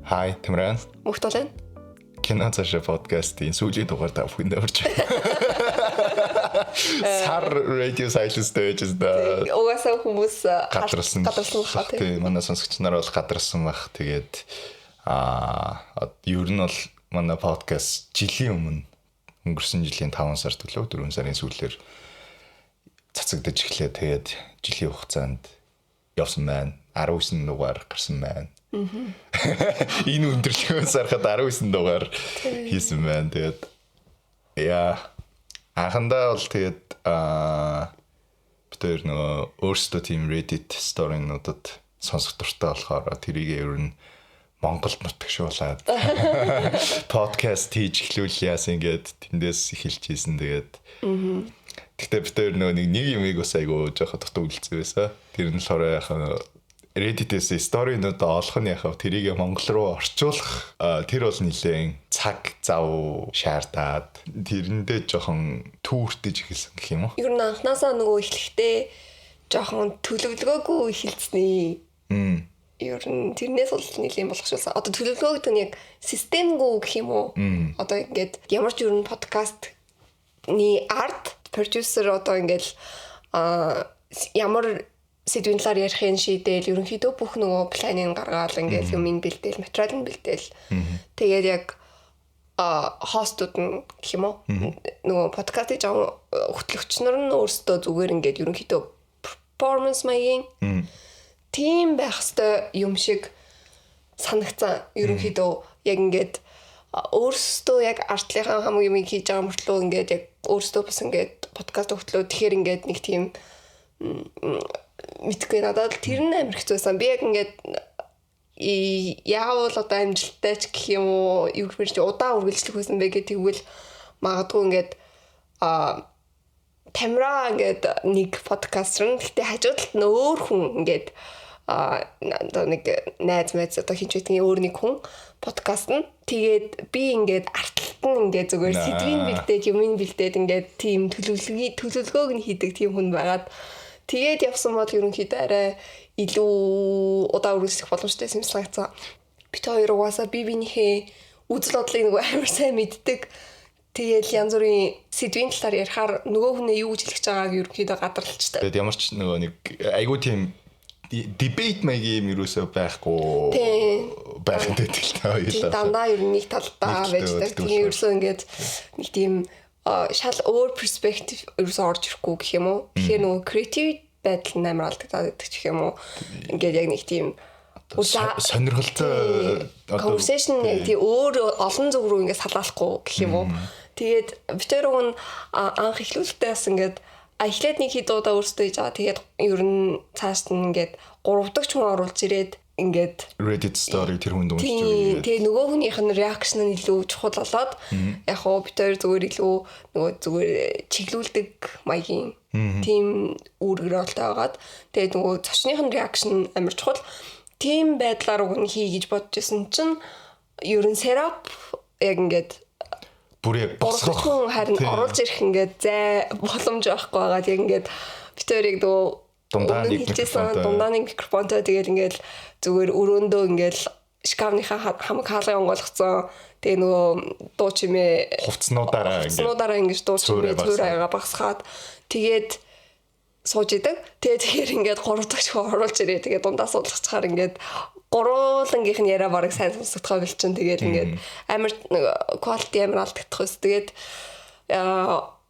Hi, Тэмрэн. Мөхтөлэн. Кино цаашаа подкастын сүүлийн дугаар та бүхэнд орж байна. Сар радио сайлстэй байж да. Угаасаа хүмүүс гадарсан бах тийм. Манай сонсогч нар бол гадарсан бах. Тэгээд ер нь бол манай подкаст жилийн өмнө өнгөрсөн жилийн 5 сар төлөө 4 сарын сүүлээр цацагдаж эхлэе. Тэгээд жилийн хугацаанд явсан байна. 19 дугаар гарсан байна. Энэ өндөрлөгөөс харахад 19 дугаар хийсэн байна. Тэгээд анхандаа бол тэгээд бид хоёр нөгөө өөрсдөө тийм Reddit story-нуудад сонсох дуртай болохоор тэрийг ер нь Монголд нутагшуулаад подкаст хийж эхлүүлээ яасан ингээд тэндээс эхэлж ийсэн. Тэгээд тэгтээ бид хоёр нөгөө нэг юмыг бас айгуу жоохот дутуу үлдсэн байсан. Тэр нь болохоор яхаа Reddit-ээс story-нууд олох нь яхав тэрийг Монгол руу орчуулах тэр бол нэлээд цаг зав шаардаад тэрэндээ жоохон түүртэж эхэлсэн гэх юм уу? Ер нь анханасаа нөгөө эхлэхдээ жоохон төлөвлөгөөгүй эхэлсэн. Ер нь тэрнээс бол нэлээд болгошуулсан. Одоо төлөвлөгөө гэдэг нь яг системгүй гэх юм уу? Одоо ингээд ямар ч ер нь подкастны арт продюсер одоо ингээд ямар сэдвийн талаар ярихын шийдэл ерөнхийдөө бүх нөгөө планыг гаргаад ингээд юм бэлдээл, материал нь бэлдээл. Тэгээд яг хостууд нь гэх юм уу? Нөгөө подкастыг жоо хөтлөгч нар нь өөрсдөө зүгээр ингээд ерөнхийдөө performance маягийн тийм байх ёстой юм шиг санагцсан. Ерөнхийдөө яг ингээд өөрсдөө яг артлынхаа хамгийн юмыг хийж байгаа мөртлөө ингээд яг өөрсдөө бас ингээд подкаст хөтлөө тэгэхээр ингээд нэг тийм мэдгүй надад тэр нь амар хэцүүсэн. Би яг ингээд яавал одоо амжилттай ч гэх юм уу юу гэх юм удаан үргэлжлэх байсан бэ гэх тэгвэл магадгүй ингээд Тамира ингээд нэг подкастер нь гэхдээ хажууд талд нь өөр хүн ингээд одоо нэг найз одоо хийж байдгийн өөр нэг хүн подкаст нь тэгээд би ингээд артталт нь ингээд зүгээр сэдвийн бэлдээд юмын бэлдээд ингээд тийм төлөвлөгөөг нь хийдэг тийм хүн байгаад тэгээд явсан бол ерөнхийдөө арай илүү удаа үргэлжлэх боломжтой юм санагцсан. Бид хоёр угаасаа биенийхээ үзэл бодлыг нэг амар сайн мэддэг. Тэгээд янз бүрийн сэдвийн талаар ярихаар нөгөө хүнээ юу гэж хэлэх байгааг ерөнхийдөө гадарлалчтай. Тэгээд ямар ч нөгөө нэг айгуу тийм дебейт маягийн юм юусоо байхгүй байх нь тэгэл хоёулаа. Дандаа ер нь нэг талдаа байж таг. Тэгээд ерөөсөө ингээд нэг тийм шал өөр перспектив ерөөсөө орж ирэхгүй гэх юм уу. Тэгэхээр нөгөө креатив байдал нь амар алдагдаад байдаг гэх юм уу. Ингээд яг нэг тийм сонирхолтой conversation яг тийм өөр олон зүг рүү ингээд салаалахгүй гэх юм уу. Тэгээд битэрүүн анх эхлүүлэлтээ бас ингээд эхлээд нэг хэд удаа өөрсдөө хийж байгаа. Тэгээд ер нь цааш нь ингээд 3 дахь хүн оруулж ирээд ингээд Reddit story тэр хүнд уншиж. Тэгээ нөгөө хүнийх нь reaction нь илүү чухал болоод яг хоо бид хоёр зүгээр илүү нөгөө зүгээр чиглүүлдэг маягийн тийм үүргэрэлтэй байгаад тэгээ нөгөө зочных нь reaction амар чухал. Тийм байдлаар уг нь хий гэж бодож байсан чинь ерөн setup яг ингээд бүр яг босгох харин оруулж ирэх ингээд зай боломж байхгүй байгаад яг ингээд бид хоёрыг нөгөө дундаа нэг микрофонтой тэгээд ингээд зүгээр өрөөндөө ингээд шкафныхаа хамаг хаалгыг онгойлгоцсон. Тэгээ нөгөө дуу чимээ хувцснуудаараа ингээд дуу чимээ цөөрөөгөө багсгаад тэгээд сууж идэг. Тэгэхээр ингээд 3 дахь хүн оруулж ирээ. Тэгээд дундаа суулгачаар ингээд гурвуулангийнх нь яриа бараг сайн сонсогдохоо билчин. Тэгээд ингээд амар quality амар алдагдах ус. Тэгээд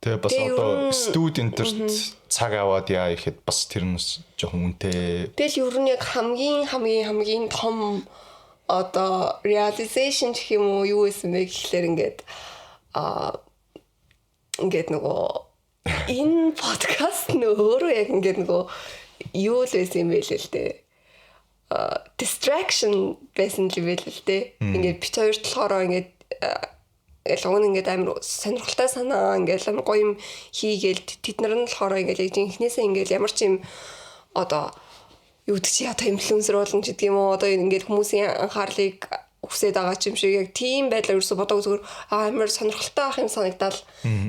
тэгээ бас одоо студентэрт цаг аваад яа ихэд бас тэр нь жоохон үнэтэй. Тэгэл ер нь яг хамгийн том одоо realization гэх юм уу юу байсан бэ гэхлээр ингээд нөгөө энэ подкаст нөөрөө яг ингээд нөгөө юу л байсан юм бэ л дээ. Distraction байсан л байл л дээ. Ингээд бит хоёр талаараа ингээд ялгуун ингээд амар сонирхолтой санаа ингээд амар гоё юм хийгээл тэд нар нь болохоор ингээд яг инхнээсээ ингээд ямар ч юм одоо юу гэдэг чи одоо инфлюенсер болно ч гэдэг юм уу одоо ингээд хүмүүсийн анхаарлыг хүсээд байгаа ч юм шиг яг тийм байдлаар ерөөсө бодог зүгээр амар сонирхолтой ах юм санагдал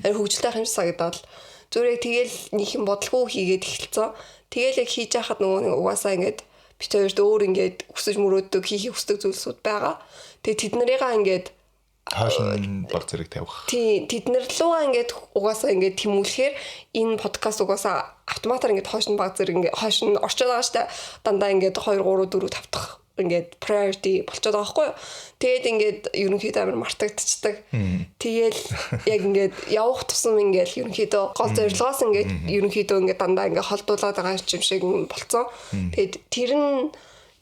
хөгжилтэй ах юм санагдал зүгээр яг тэгэл нэг юм бодлого хийгээд эхэлцэн тэгэл яг хийж яхад нөгөө угаасаа ингээд бид хоёрт өөр ингээд өсөж мөрөөддөг хийхийг хүсдэг зүйлсүүд байгаа. Тэгээ тэд нарыгаа ингээд хааш нь баг зэрэг тавих. Тий, тэд нар руугаа ингээд угаасаа ингээд тэмүүлэхээр энэ подкаст угаасаа автоматар ингээд хойш нь баг зэрэг ингээд хойш нь орчод байгаа штэ. Дандаа ингээд 2 3 4 тавтах ингээд priority болчиход байгаа байхгүй юу. Тэгээд ингээд ерөнхийдөө амар мартагдчихдаг. Тэгээл яг ингээд явах тусам ингээд ерөнхийдөө гол зорилгоос ингээд ерөнхийдөө ингээд дандаа ингээд холдуулаад байгаа юм шиг болцсон. Тэгээд тэр нь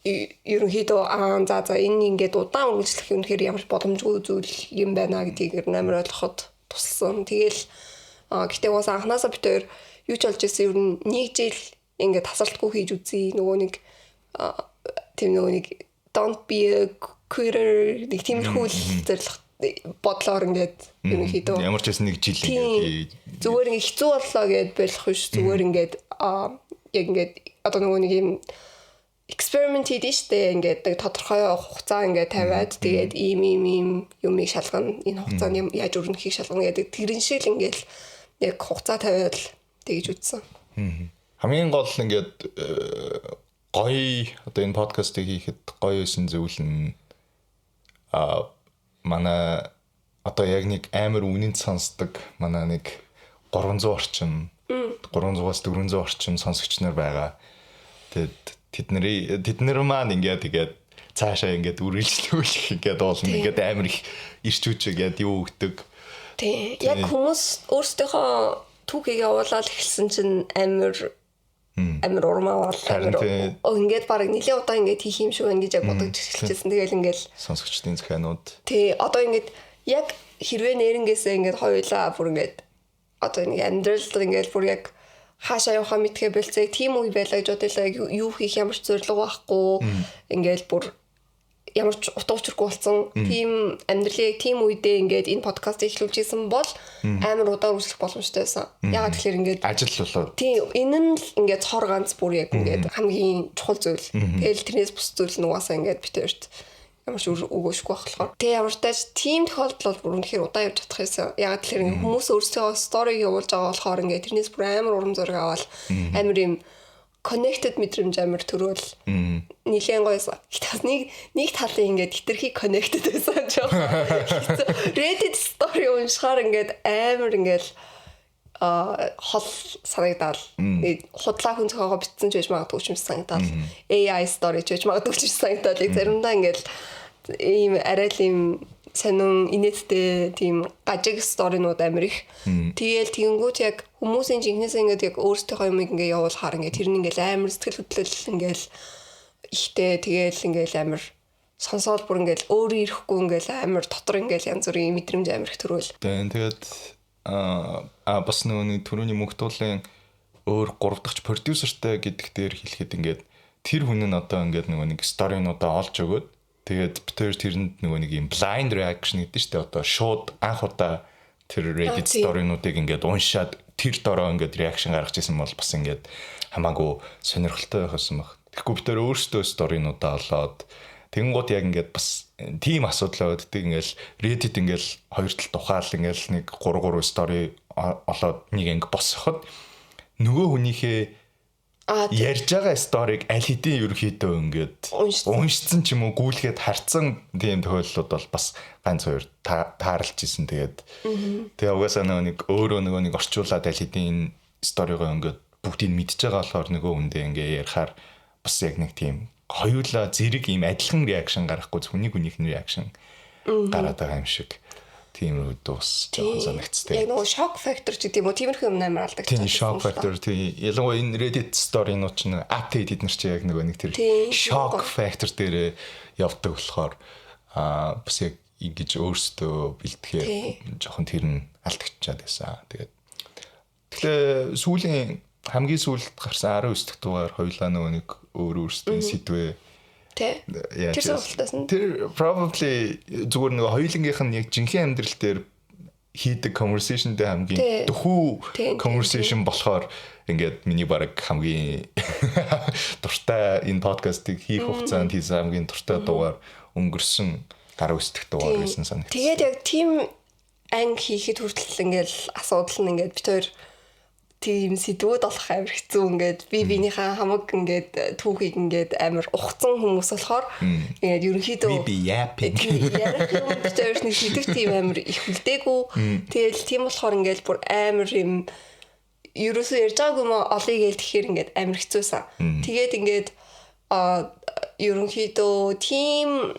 ерөнхийдөө за энэ ингээд удаан үргэлжлэх юм хэрэг ямар боломжгүй зүйл юм байна гэдгийг амар ойлгоход туссан. Тэгээл гэтээ бас анханасаа бид хоёр юу ч болж ирсэн ер нь 1 жил ингээд тасралтгүй хийж үзье. Нөгөө нэг тийм нөгөө нэг don't be a quitter нэг тиймэрхүү зорилго бодлоор ингээд ерөнхийдөө ямар ч байсан 1 жил ингээд зүгээр ингээд хэцүү боллоо гэд болох биш. Зүгээр ингээд яг ингээд одоо нөгөө нэг юм experiment хийдэж штэ ингээд нэг тодорхой хугацаа ингээд тавиад тэгээд ийм юмыг шалгана энэ хугацаанд яаж өрнөхийг шалгана гэдэг тэрэн шиг л ингээд яг хугацаа тавиад л тэгж үзсэн. Хамгийн гол ингээд гоё одоо энэ подкастыг хийхэд гоё байсан зүйл нь манай одоо яг нэг амар үнэнд сонсдог манай нэг 300 орчим 300-аас 400 орчим сонсогч нар байгаа. Тэгээд тэд нар маань тэгээд цаашаа ингээд үргэлжлүүлэх ингээд болно. Ингээд амар их ирч үуч ингээд юу өгдөг. Тий. Яг хүмүүс өөрсдийнхөө түүхийг явуулаад эхэлсэн чинь амар урмаа бол ингээд баг нэлээд удаа ингээд хийх юм шиг байна гэж яг бодож эхэлчихсэн. Тэгээл ингээд сонсогчдын захианууд. Тий. Одоо ингээд яг хэрвээ нэрнгээсээ ингээд хоёулаа бүр ингээд одоо нэг амьдрал ингээд бүр яг хаашаа явахаа мэдхээ болцоо тийм үе байлаа гэж бодлоо юу хийх ямар ч зорилго байхгүй ингээд бүр ямар ч утга учиргүй болсон тийм амьдралыг тийм үедээ ингээд энэ подкастыг эхлүүлж исэн бол амар удаан үргэлжлэх боломжтой байсан. Ягаад тэгэхээр ингээд ажил болоо. Тийм энэ нь л ингээд цор ганц бүр яг ингээд хамгийн чухал зүйл. Тэгэл тэрнээс бус зүйл нь угаасаа ингээд бид хоёрт ямар ч өгөөшгүй болохоор. Тэгээ ямар ч тааж тийм тохиолдол бол бүр үнэхээр удаан явж чадах юмсан. Ягаад тэгэхээр хүмүүс өөрсдөө story явуулж байгаа болохоор ингээд тэрнээс бүр амар урам зориг аваад амар юм connected мэдрэмж амар төрөөл нилээн гоёсан. Нэг талын ингээд хитрхи connected байсан ч Reddit story уншихаар ингээд амар ингээд хол санагдал худлаа хүн зохиогоо битсэн ч байж магадгүй ч юм санагдал AI story ч байж магадгүй ч санагдал заримдаа ингээд ийм арай л ийм сонин инээдтэй тийм гажиг сторинууд амар их тэгээл тэгэнгүүт яг хүмүүсийн жинхнээсээ ингээд яг өөрсдийнхөө юмыг ингээд явуулахаар ингээд тэр нь ингээд амар сэтгэл хөдлөл ингээд ихтэй тэгээл ингээд амар сонсоод бүр ингээд өөрөө ирэхгүй ингээд амар дотор ингээд янз бүрийн мэдрэмж амар их төрөөл. Тэгээд бас нөгөө түрүүний мөнхтуулын өөр 3 дахь продюсертэй гэдэг дээр хэлэхэд ингээд тэр хүн нь одоо ингээд нөгөө нэг сторинуудаа олж өгөөд тэгээд битэр тэрэнд нөгөө нэг юм blind reaction гэдэг чинь одоо шууд анх удаа тэр Reddit сторинуудыг ингээд уншаад тэр дороо ингээд reaction гаргаж ирсэн бол бас ингээд хамаагүй сонирхолтой байх юм баг. Тэгэхгүй битэр өөрсдөө сторинуудаа олоод тэнгууд яг ингээд бас тийм асуудал өгдөг ингээл Reddit ингээл хоёр тал тухаал ингээл нэг 3 story олоод нэг анги босоход нөгөө хүнийхээ ярьж байгаа сториг аль хэдийн ерөөхдөө ингээд уншсан ч юм уу гүйлгээд харцсан тийм тохиолдлууд бол бас ганц хоёр таарлж исэн. Тэгээ угаасаа нэг өөрөө нэг орчуулад аль хэдийн сторигоо ингээд бүгдийг мэдж байгаа болохоор нөгөө хүндээ ингээ ярихаар бас яг нэг тийм хоёулаа зэрэг ийм адилхан реакшн гарахгүй хүнийхний реакшн гараад байгаа юм шиг тийм үү дуус жоохон санагдцтэй. Яг нөгөө shock factor ч гэдэг юм уу тиймэрхүү юм амар алдаг. Тийм shock factor тийм ялангуяа энэ Reddit story-нууд ч нэг update эднэр чи яг нөгөө нэг тэр shock factor дээр явдаг болохоор бас яг ингэж өөрсдөө бэлтгэхээр жоохон тэр нь алдчихад байсан. Тэгэхээр сүүлийн хамгийн сүүлд гарсан 19 дахь дугаар хоёулаа нөгөө нэг өөрсдийн сэдвээ тэр сонголтоос нь тэр probably зүгээр нэг хоёулынгийнх нь яг жинхэнэ амьдрал дээр хийдэг conversation дээр хамгийн дөхүү conversation болохоор ингээд миний баг хамгийн дуртай энэ подкастыг хийх хугацаанд хийсэн хамгийн дуртай дугаар өнгөрсөн 19 дахь дугаар байсан санагдсан. Тэгээд яг team анги хийхэд хүртэл ингээд асуудал нь ингээд бид хоёр тийм сэдвүүд болох амар хэцүү ингээд би биенийхээ хамаг ингээд түүхийг ингээд амар ухцсан хүмүүс болохоор ингээд ерөнхийдөө би яапинг яг юм дээр нэг сэдв тийм амар их үлдээгүй. Тэгэл тийм болохоор ингээд бүр амар юм ерөөсөө ярьж байгаагүй мó олъё гээл тэгэхээр ингээд амар хэцүүсэн. Тэгээд ингээд ерөнхийдөө тийм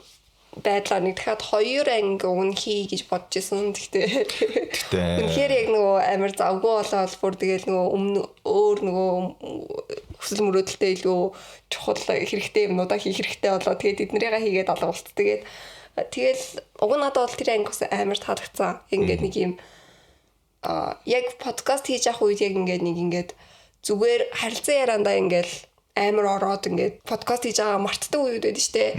байдлаар нэг дахиад 2 анги өгнөхий гэж бодож ирсэн. Гэхдээ үнэхээр яг нөгөө амар завгүй болоод бүр тэгэл нөгөө өмнө өөр нөгөө хүсэл мөрөөдөлтэй илүү чухал хэрэгтэй юмнуудаа хийх хэрэгтэй болоо. Тэгээд эднэрийгээ хийгээд алга болт. Тэгэл уг нь надад бол тэр анги бас амар таалагдсан. Ингээд нэг юм яг подкаст хийж явах үед яг ингээд зүгээр харилцан яриандаа ингээд амар ороод ингээд подкаст хийж байгаа мартдаг үед байдаг шүү дээ.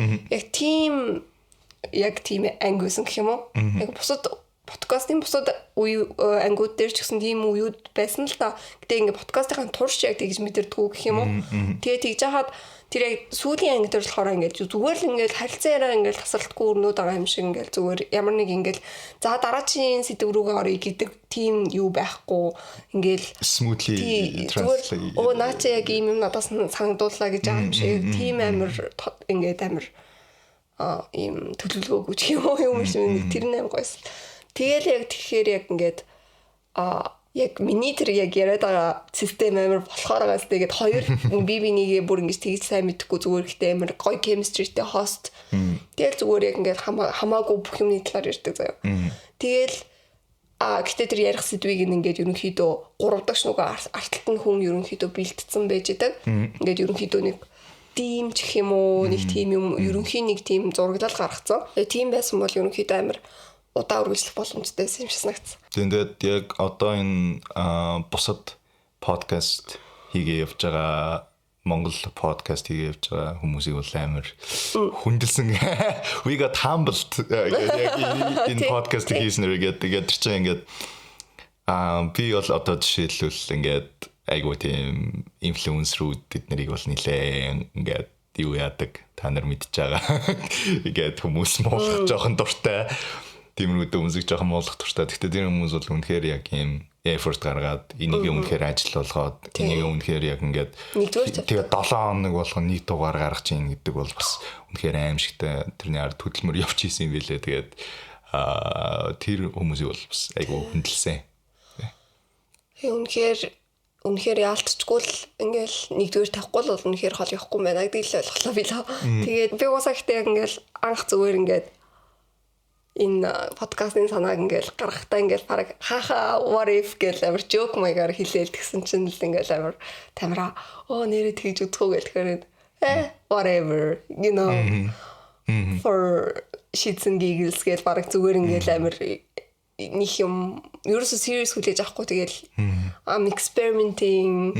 Яг тийм ангиусан гэх юм уу? Яг бусад подкастын бусад ангиуд дээр ч гэсэн тийм үеуд байсан л та. Гэтэ ингээд подкастын турш яг тэгж мэдэрдэггүй гэх юм уу? Тэгээ тэгж яхад тэр яг сүүлийн анги дээр болохоор ингээд зүгээр л ингээд харилцан яриа ингээд тасралтгүй өрнөд байгаа юм шиг ингээд зүгээр ямар нэг ингээд за дараагийн сэдв рүүгээ орё гэдэг тийм юу байхгүй ингээд smoothly translate. Наача яг ийм юм надаас санагдууллаа гэж байгаа юм шиг тийм амар ингээд амар ийм төлөвлөгөөгүй ч юм шиг тэр нээр гойс. Тэгэл яг тэгэхээр яг ингээд яг миний тэр яг яриад байгаа систем амар болохооргаас тэгээд хоёр би бинийгээ бүр ингэж тэгж сайн мэдэхгүй зүгээр ихтэй амар гоё chemistryтэй host. Тэгэл зүгээр яг ингээд хамаагүй бүх юмны талаар ярьдаг заяа. Тэгэл гэтээ тэр ярих сэдвийг ингээд ерөнхийдөө 3 дахь нөгөө арталт нь хүн ерөнхийдөө бэлтцсэн байж байгаа. Ингээд ерөнхийдөө нэг тийм ч гэх юм уу нэг тийм юм ерөнхий нэг тийм зураглал гаргацсан. Тийм байсан бол ерөнхийдөө амар удаа үргэлжлэх боломжтой юм шиг санагдсан. Тэгээд яг одоо энэ бусад подкаст хийгээ явж байгаа Монгол подкаст хийгээ явж байгаа хүмүүсийг бол амар хүндэлсэн. We got humbled яг энэ подкаст хийснээр тэгээд тэр чинь ингээд би бол одоо жишээлбэл ингээд айгуу тийм инфлюенсерүүд бид нарыг бол нилээ ингээд юу яадаг та нар мэдж байгаа. Ингээд хүмүүс муулах жоохон дуртай. Тиймэрхүү өмсөж жоохон муулах дуртай. Гэхдээ тэр хүмүүс бол үнэхээр яг ийм effort гаргаад энийг үнэхээр ажил болгоод энийг үнэхээр яг ингээд тэгээд 7 хоног болгоно нэг дугаар гаргаж ийн гэдэг бол бас үнэхээр аимшигтай тэрний ард хөдөлмөр явж исэн юм билээ. Тэгээд тэр хүмүүсийг бол бас айгуу хүндэлсэн. Үнэхээр яалтчгүй л ингээл нэгдүгээр тавихгүй л үнэхээр хол явахгүй байна гэдэг л ойлголоо би л. Тэгээд би уусаа ихтэй яг ингээл анх зүгээр ингээд энэ подкастын санааг ингээл гаргахтаа ингээл параг хаха what if гэл амар joke маягаар хэлээл тэгсэн чинь л ингээл амар тамира нэрээ тэгж өгдөгөө гэлэхээр whatever you know for shits and giggles гэл параг зүгээр ингээл амар нэг юм ерөөсөө serious хүлээж авахгүй тэгэл I'm experimenting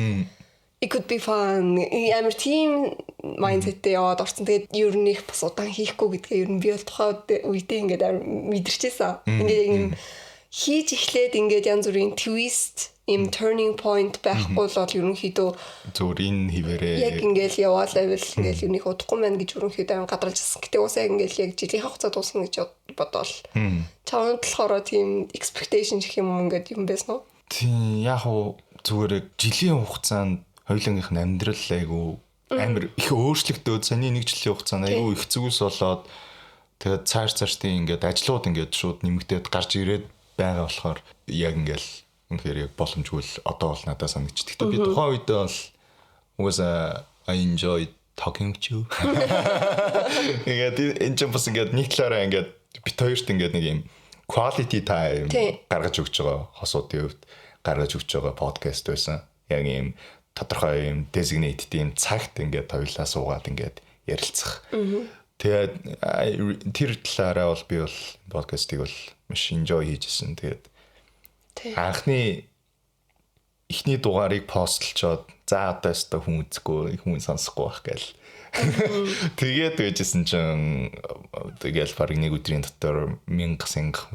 it could be fun амар team mindsetтэй яваад орсон. Тэгээд ер нь их бас удаан хийхгүй гэдгээ ер нь би бол тухайн үедээ ингээд мэдэрчээсэн. Ингээд юм хийж эхлээд ингээд янз бүрийн twist, им turning point байхгүй бол ерөнхийдөө зүгээр энэ хിവэрээ яг ингээд яваалаа бол ингээд юуних удахгүй маань гэж ерөнхийдөө гадралж ирсэн. Гэтэ уусаа ингээд яг жилийн хугацаа дуусна гэж бодвол чамд болохоор тийм expectation гэх юм ингээд юм байсан уу? Тийм яг уу зүгээр жилийн хугацаанд хоёулангийнх нь амьдрал айгу амар их өөрчлөгдөөд саний 1 жилийн хугацаанд айгу их зүгээс болоод тэгээд цааш-цаашдын ингээд ажлууд ингээд шууд нэмэгдээд гарч ирээд байгаа болохоор яг ингээл үнэхээр яг боломжгүй л одоо бол надад санагдчих. Гэхдээ би тухайн үедээ бол I enjoyed talking to you. Тэгээд энэ ч бас ингээд нэг талаараа ингээд бит хоёрт ингээд нэг юм quality time гаргаж өгч байгаа хосуудын хувьд гаргаж өгч байгаа подкаст байсан. Яг юм тодорхой юм designated тийм цагт ингээд хоёулаа суугаад ингээд ярилцах. Тэгээд тэр талаараа бол би бол подкастыг бол маш enjoy хийжсэн. Тэгээд анхны эхний дугаарыг постлчоод за одоо өстө хүн үзэхгүй хүн сонсохгүй байх гээл. Тэгээд байжсэн чинь тэгэл баг нэг өдрийн дотор 1000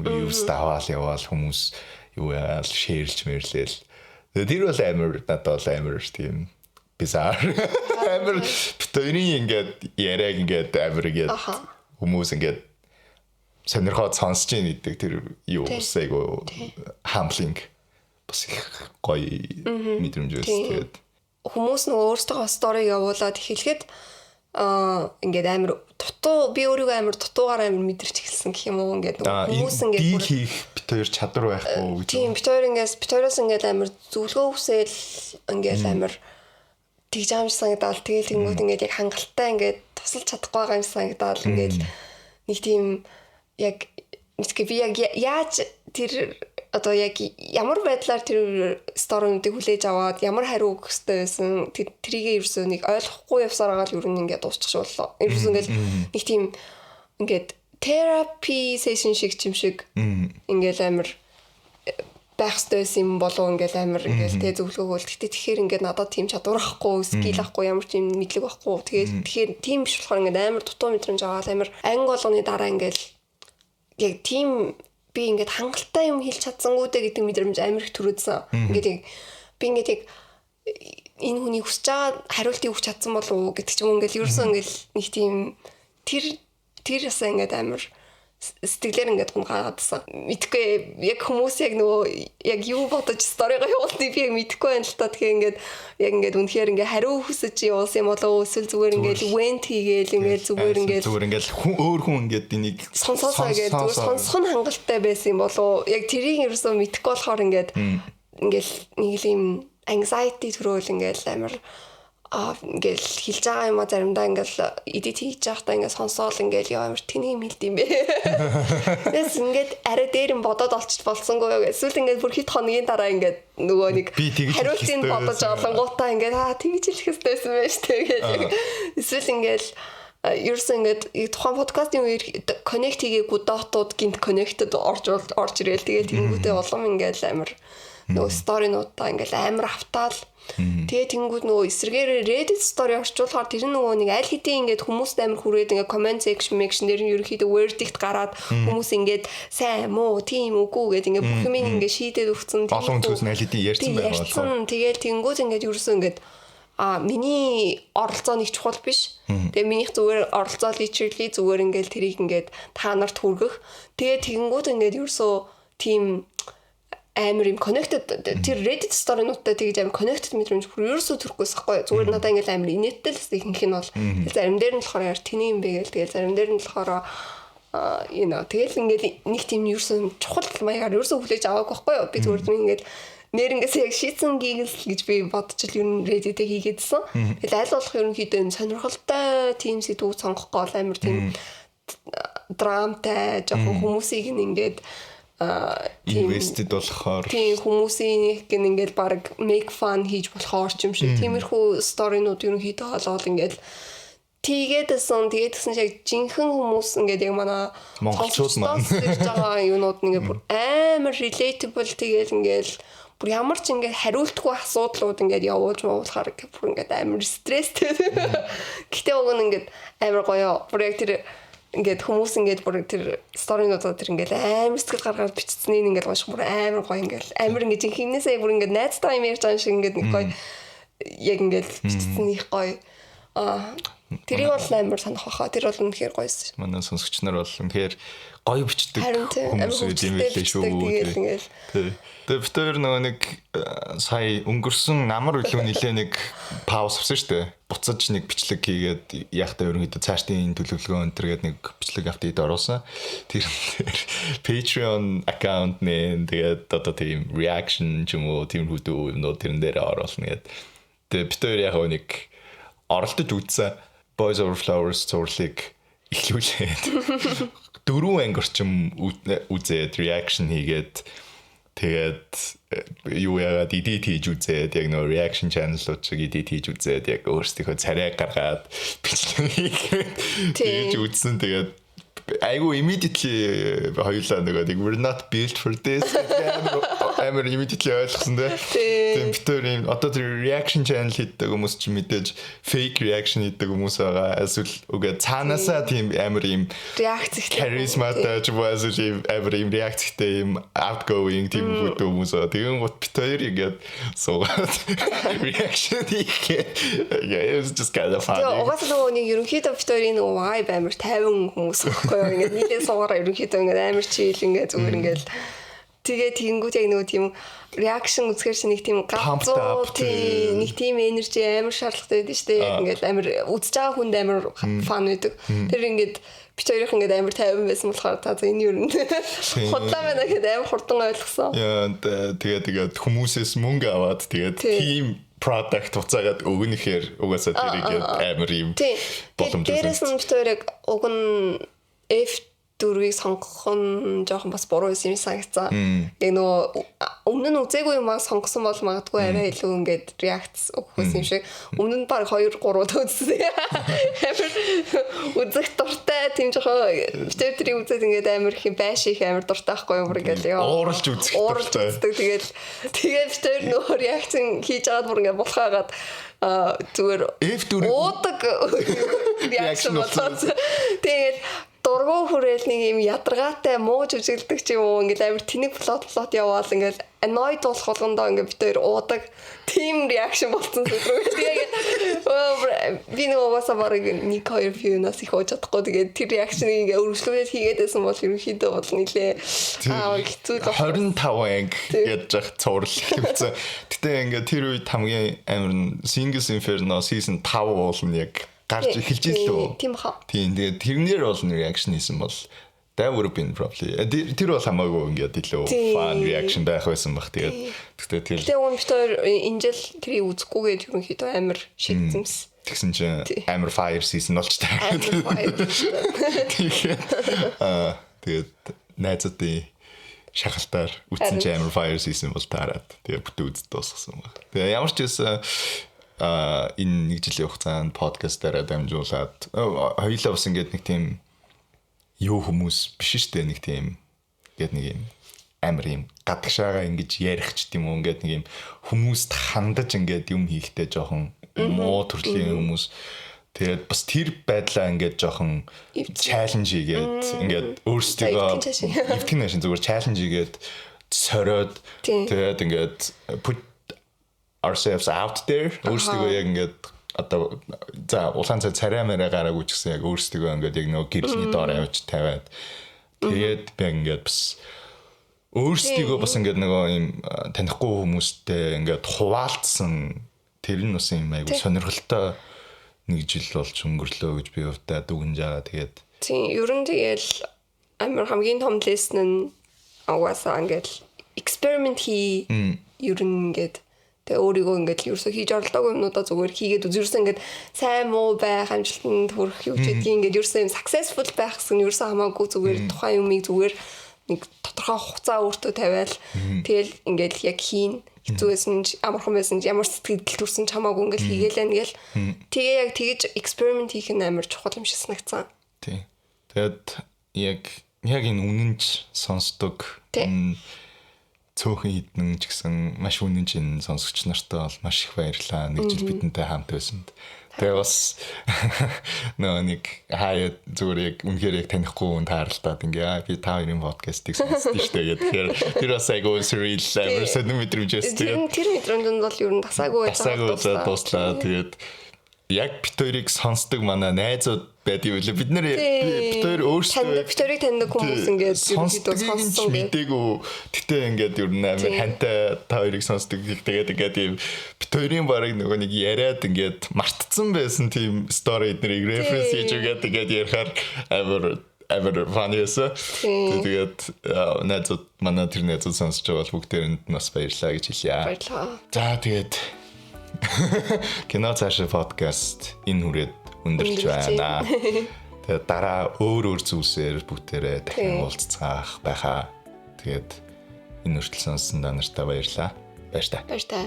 views даваал яваал хүмүүс юу яал шеэрлж мэрлээл. Тэр бол амар надад бол амар тийм bizarre. Амар битэрийн ингээд яриаг ингээд амар ингээд хүмүүс ингээд сонирхоод сонсож ийн гэдэг тэр юу усайгу humbling бас их гоё мэдрэмж байсан. Тэгээд хүмүүс нөгөө өөрсдөө сториг явуулаад эхлэхэд ингээд амар дутуу би өөрийгөө амар дутуугаар амар мэдэрч эхэлсэн гэх юм уу ингээд хүмүүс ингээд дийл хийх бит хоёр чадвар байхгүй гэж. Тийм бит хоёроос ингээд амар зөвлөгөө хүсэл ингээд амар тэгж аамж санагдал тэгэл тэнгууд ингээд яг хангалттай ингээд тусалж чадахгүй байгаа юм санагдал ингээд нэг тийм яг би яг яаж тэр одоо яг ямар байдлаар тэр сторинуудыг хүлээж аваад ямар хариу өгөх хэрэгтэй байсан тэрийг ерөөсөө нэг ойлгохгүй явсаар байгаа л ер нь ингээд дуусчих боллоо. Ерөөсөө ингээд нэг тийм ингээд therapy session шиг ингээд амар байх хэрэгтэй юм болов ингээд амар ингээд тэ зөвлөгөө өгөл. Гэтэ тэгэхээр ингээд надад тийм чадвар ахгүй, скил ахгүй, ямар ч юм мэдлэг ахгүй. Тэгэхээр тийм биш болохоор ингээд амар дутуу мэдрэмж аваад амар анги болгоны дараа ингээд яг тийм би ингээд хангалттай юм хэлж чадсангуудаа гэдэг мэдрэмж амар их төрөөдсөн. Ингээд би ингээд яг энэ хүний хүсэж байгаа хариултыг өгч чадсан болов уу гэдэг ч юм ингээд ерөөсөө ингээд нэг тийм тэр ясаа ингээд амар сэтгэлээр ингээд гунгаадсан. Мэдгүй яг хүмүүс яг нөгөө яг юу бодож сторигоо явуултыг би яг мэдэхгүй байна л та. Тэгэхээр ингээд үнэхээр ингээд хариу хүсэж явуулсан юм болов уу эсвэл зүгээр ингээд вент хийгээл ингээд зүгээр ингээд өөр хүн ингээд энийг сонсоосоо ингээд зүгээр сонсох нь хангалттай байсан юм болов уу? Яг тэрийг ерөөсөө мэдэхгүй болохоор ингээд нэг л юм anxiety төрөөл ингээд амар ингээл хэлж байгаа юм а заримдаа ингээл edit хийж байхдаа ингээд сонсоол ингээл ямар тэнийг юм хэлдэм бэ. Тэс ингээд арай дээр нь бодоод олчих болсонгүй юу. Эсвэл ингээд бүр хит хоногийн дараа ингээд нөгөө нэг хариултыг бодож олонгуудаа ингээд тэгж хэлэх хэрэгтэйсэн байж тэгээд эсвэл ингээл ерөөсөө ингээд тухайн подкастын үеэр connect хийгээгүй дотоод гинт connected орж ирээл тэгээд тэнгүүтээ улам ингээл амар нөгөө сторинуудаа ингээл амар автаал. Тэгээ тэнгүүд нөгөө эсрэгээр Reddit story орчуулахаар тэр нөгөө нэг аль хэдийн ингээд хүмүүст амар хүрээд ингээд comment section дээр нь ерөөхдөө verdict гараад хүмүүс ингээд сайн муу тийм үгүй гэдэг ингээд бүх юм ингээд шийдээд өгсөн. Олон хүнээс аль хэдийн ярьсан байх. Тэгээд тэнгүүд ингээд ерөөсөө ингээд миний оролцоо нэг чухал биш. Тэгээ минийх зүгээр оролцоо literally зүгээр ингээд тэрийг ингээд та нарт хүргэх. Тэгээ тэнгүүд ингээд ерөөсөө тийм амар юм connected тэр Reddit story-нуудтай тэгж амар connected мэдрэмж бүр ерөөсөө төрөхгүйс хэвгүй. Зүгээр надаа ингээл амар инээдтэй л ихэнх нь бол зарим дээр нь болохоор яар тэний юм бэ гээл тэгэл зарим дээр нь болохоор тэгэл ингээл нэг тийм ерөөсөө чухал маягаар ерөөсөө хүлээж аваагүй байхгүй юу. Би зүгээр ингээл нэрнгээс яг шийдсэн гигэл гэж би бодчихл ер нь Reddit-ийг хийгээдсэн. Тэгэл аль болох ерөнхийдөө сонирхолтой team сэдвүүд сонгохгүй бол амар тийм драмтай жоохон хүмүүсийг ингээд invested болохоор тийм хүмүүсийн гэн ингээд баг make fun хийж болохоор ч юм шиг тиймэрхүү сторинууд ерөнхийдөө олоод ингээд тийгээдсэн яг жинхэнэ хүмүүс ингээд яг манай монголчууд маань хийж байгаа юунууд ингээд бүр амар relatable тэгэл ингээд бүр ямар ч ингээд хариултгүй асуудлууд ингээд явуулахаар бүр ингээд амар стресстэй. Гэтэ уг нь ингээд амар гоё. Бүр яг тэр ингээд хүмүүс ингээд бүр тэр сторинуудаа тэр ингээд амар сэтгэл гаргаад бичсэн ингээд гош бүр амар гоё ингээд амар ингээд жинхэнээсээ бүр ингээд найзтай юм ярьж байгаа шиг ингээд нэг гоё яг ингээд бичсэн их гоё тэрийг бол амар санах баха. Тэр бол үнэхээр гоёсэн. Манай сонсогч нар бол үнэхээр гоё бичдэг хүмүүс юм байлээ шүү. Тэгээ битээр нөгөө нэг сая өнгөрсөн намар үлээ нилээ нэг пауз авсан шүү дээ. Буцаж нэг бичлэг хийгээд яхта ерөнхийдөө цаашдын төлөвлөгөө өнтэргээд нэг бичлэг автыг оруулсан. Тэр Patreon аккаунт нэ тэгээд одоо тийм reaction ч юм уу тийм хүдүү юмнууд тэрэн дээр оруулна гэдэг. Тэгээ битээр яг нэг оролдож үзсэн Boys Over Flowers зурлыг эхлүүлээд 4 анги орчим үзээд reaction хийгээд тэгээд юу яагаад edit хийж үзээд яг нөө reaction channel-ууд шиг edit хийж үзээд яг өөрсдийнхөө царай гаргаад бичлэг хийж үзсэн. Тэгээд айгу immediately хоёулаа нэг we're not built for this амар immediately ойлгосон тийм битээр юм одоо тэр reaction channel хийдэг хүмүүс ч мэдээж fake reaction хийдэг хүмүүс байгаа. Эсвэл үгүй цаанаасаа тийм амар юм реакцтэй charismaтай ч бааз юм амар юм реакцтэй юм outgoing тийм хүмүүс байгаа. Тэгээд гот битээр ингээд суугаад reaction хийгээ yeah it's just kind of funny. Угаасаа нэг ерөнхийдөө битээрийн vibe амар 50 хүмүүс байхгүй ингээд нийлээ суугаараа ерөнхийдөө ингээд амар чийл ингээд зүгээр ингээд Тэгээ тэгэнгүүт яг нөгөө тийм реакшн үзэхэр чи нэг тийм ганцуу тийм нэг тийм энержи амар шаардлагатай байдаг шүү дээ. Яг ингээд амар үзэж байгаа хүнд амар фан байдаг. Тэр ингээд бит хоёрын ингээд амар тайван байсан болохоор та энэ юу нэ худлаа байна гэхэд амар хурдан ойлгосон. Яа тэгээд хүмүүсээс мөнгө аваад тэгээд team product уцаагаад өгнөхээр угаасаа тэрийг амар юм боломжтой. Дээрээс нь бит хоёр яг уг нь F4-ийг сонгох нь жоохон бас буруу юм санагцсан. Яг нөгөө өмнө нь үзээгүй юмаа сонгосон бол магадгүй арай илүү ингээд реакц өгөх юм шиг. Өмнө нь баг 2 3 үзсэн. Амар үзэх дуртай тийм жоохон битэрийг үзээд ингээд амар их байш их амар дуртай байхгүй юм бүр ингээд яа. Ууралж үзэх дуртай. Тэгээд битэр нөгөө реакцэн хийж аваад бүр ингээд болохаагаад зүгээр F4 уудаг реакшн болоод тэгээд дургуй хүрээл нэг юм ядаргаатай муу жүжиглдэг ч юм уу ингээд амар тэнэг плот яваал ингээд annoyed болох болгондоо ингээд бид хоёр уудаг team reaction болсон зүрх. Тэгээд би нөгөө басаа барыг 1-2 view-наас их ууж чадахгүй тэгээд тэр reaction-ыг ингээд өргөжлүүлээд хийгээд байсан бол ерөнхийдөө бол нилээ хэцүү л 25 анги гэж яг цуврал хэлсэн. Гэтэ ингээд тэр үед хамгийн амар Singles Inferno season 5 уулна яг гарч эхэлж илүү. Тийм хаа. Тийм тэгээд тэрнэр бол reaction хийсэн бол that would have been probably тэр бол хамаагүй ингээд илүү fun reaction байх байсан баг. Тэгээд тэр өмнө бид хоёр энэ жил тэрийг үзэхгүйгээд ерөнхийдөө амар шигцэмс. Тэгсэн чинь амар fire season болж таа. Тэгээд найзуудын шахалтаар үтсэн чинь амар fire season бол таарад. Тэгээд бүтэн үзд дуусгасан баг. Тэгээд ямар ч байсан энэ нэг жилийн хугацаанд подкастаараа дамжуулаад хоёулаа бас ингээд нэг тийм юу хүмүүс биш штэ нэг тийм ингээд нэг юм амар юм гадагшаага ингэж ярих ч тийм үү ингээд нэг юм хүмүүст хандаж ингээд юм хийхтэй жоохон муу төрлийн хүмүүс тэгээд бас тэр байдлаа ингээд жоохон чаленж хийгээд ингээд өөрсдөө эвтгэн зүгээр чаленж хийгээд сороод тэгээд ингээд ourselves out there өөрсдөө яг ингээд одоо за улаан царай мэрэ гараагүй ч гэсэн яг өөрсдөө ингээд яг нөгөө гэрэлний доор авч тавиад тэгээд би ингээд бас өөрсдөө бас ингээд нөгөө юм танихгүй хүмүүстэй ингээд хуваалцсан тэр нь бас юм айгу сонирхолтой нэг жил болж өнгөрлөө гэж би удаа дүгнж байгаа тэгээд тийм ер нь тэгэл амар хамгийн том лесэн нь угаасаа ингээд experiment хий ер нь ингээд тэгээ өөрийгөө ингээд ерөөсөө хийж оролдоогүй юмнуудаа зүгээр хийгээд ерөөсөө ингээд сайн муу байх амжилтанд хүрэх юу ч гэдгийг ингээд ерөөсөө юм successful байх гэсэн ерөөсөө хамаагүй зүгээр тухайн юмыг зүгээр нэг тодорхой хугацаа өөртөө тавиал тэгэл ингээд яг хийн хэцүү байсан ч амархан байсан ч ямар сэтгэл төрсэн ч хамаагүй ингээд хийгээл нэгэл тэгээ яг тэгэж experiment хийх нь амар чухал юм шиг санагцсан. Тий. Тэгээд яг энэ үнэнч сонсдог цөөхөн хідэн ч гэсэн маш үнэнч энэ сонсогч нартай бол маш их баярлалаа. Нэг жил бидэнтэй хамт байсанд. Тэгээ бас нөө нэг хаяа зүгээр яг үнэхээр яг танихгүй хүн тааралдаад ингээ би та хоёрын подкастыг сонсдоо штэ гэдэг. Тэр бас айгуу surreal амар сонир мэдрэмжээс тэгээд тэр мэдрэмжэнд бол ер нь тасаагүй дуслаа. Тэгээд яг бит хоёрыг сонсдог манай найзууд байдаг үлээ. Бид нэр бит хоёр өөрсдөө бит хоёрыг таньдаг хүмүүс ингээд ерөнхийдөө сонссон мэдээгүй. Гэтэ ингээд ер нь амар хантай та хоёрыг сонсдог. Тэгээд ингээд юм бит хоёрын барыг нөгөө нэг яриад ингээд мартцсан байсан тийм story эднэрийг reference хийж өгөөд ингээд ярихаар амар funny эсэ. Тэгээд найзууд манай тэр найзууд сонсож байгаа бол бүгдээрэнд нь бас баярлалаа гэж хэлье. Баярлалаа. За тэгээд Кино цаашаа подкаст энэ хүрээд өндөрлж байна. Тэгээд дараа өөр зүйлсээр бүгдээрээ дахин уулзцаах байхаа. Тэгээд энэ хүртэл сонссон та нартай баярлалаа. Баярлалаа. Баярлалаа.